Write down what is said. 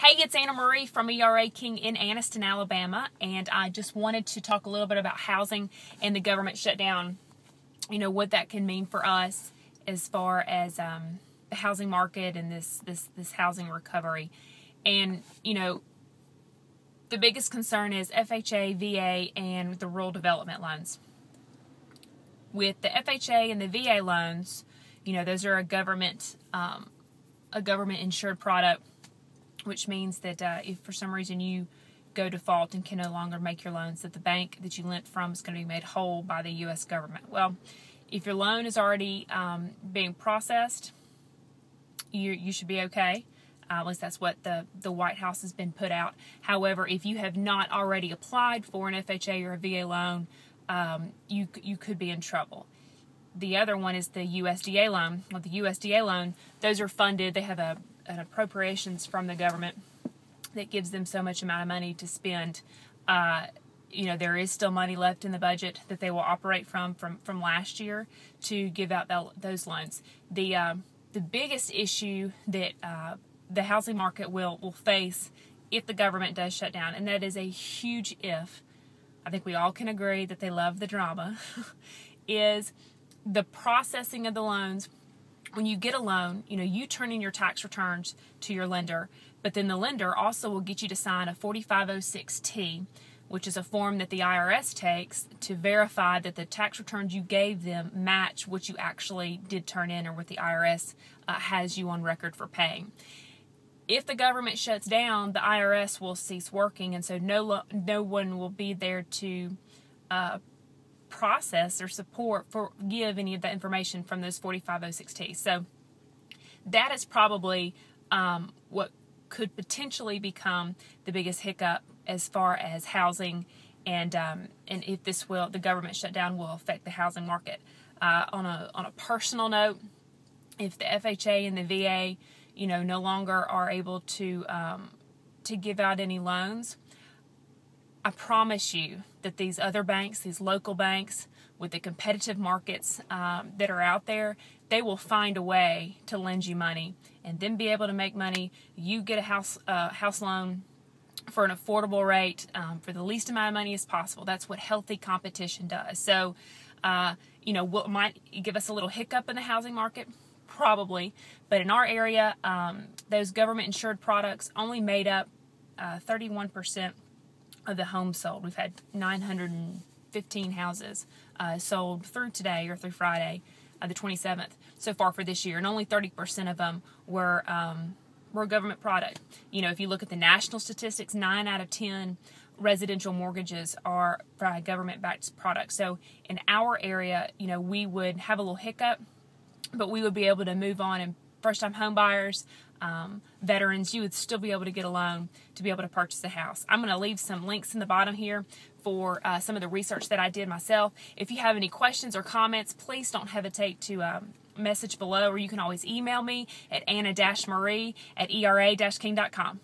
Hey, it's Anna Marie from ERA King in Anniston, Alabama, and I just wanted to talk a little bit about housing and the government shutdown, what that can mean for us as far as the housing market and this housing recovery. And, the biggest concern is FHA, VA, and the rural development loans. With the FHA and the VA loans, those are a government insured product, which means that if for some reason you go default and can no longer make your loans, that the bank that you lent from is going to be made whole by the U.S. government. Well, if your loan is already being processed, you should be okay. At least that's what the White House has been put out. However, if you have not already applied for an FHA or a VA loan, you could be in trouble. The other one is the USDA loan. Well, the USDA loan, those are funded. They have an appropriations from the government that gives them so much amount of money to spend. There is still money left in the budget that they will operate from last year to give out those loans. The biggest issue that the housing market will face if the government does shut down, and that is a huge if, I think we all can agree that they love the drama, is the processing of the loans. When you get a loan, you turn in your tax returns to your lender, but then the lender also will get you to sign a 4506T, which is a form that the IRS takes to verify that the tax returns you gave them match what you actually did turn in or what the IRS has you on record for paying. If the government shuts down, the IRS will cease working, and so no one will be there to process or give any of that information from those 4506Ts. So that is probably what could potentially become the biggest hiccup as far as housing, and if the government shutdown will affect the housing market. On a personal note, if the FHA and the VA no longer are able to give out any loans, I promise you that these other banks, these local banks with the competitive markets that are out there, they will find a way to lend you money and then be able to make money. You get a house loan for an affordable rate for the least amount of money as possible. That's what healthy competition does. So, what might give us a little hiccup in the housing market? Probably. But in our area, those government-insured products only made up 31% of the homes sold. We've had 915 houses sold through today or through Friday, the 27th, so far for this year, and only 30% of them were government product. If you look at the national statistics, 9 out of 10 residential mortgages are government-backed products. So in our area, we would have a little hiccup, but we would be able to move on, and first-time home buyers, veterans, you would still be able to get a loan to be able to purchase a house. I'm going to leave some links in the bottom here for some of the research that I did myself. If you have any questions or comments, please don't hesitate to message below, or you can always email me at anna-marie@era-king.com.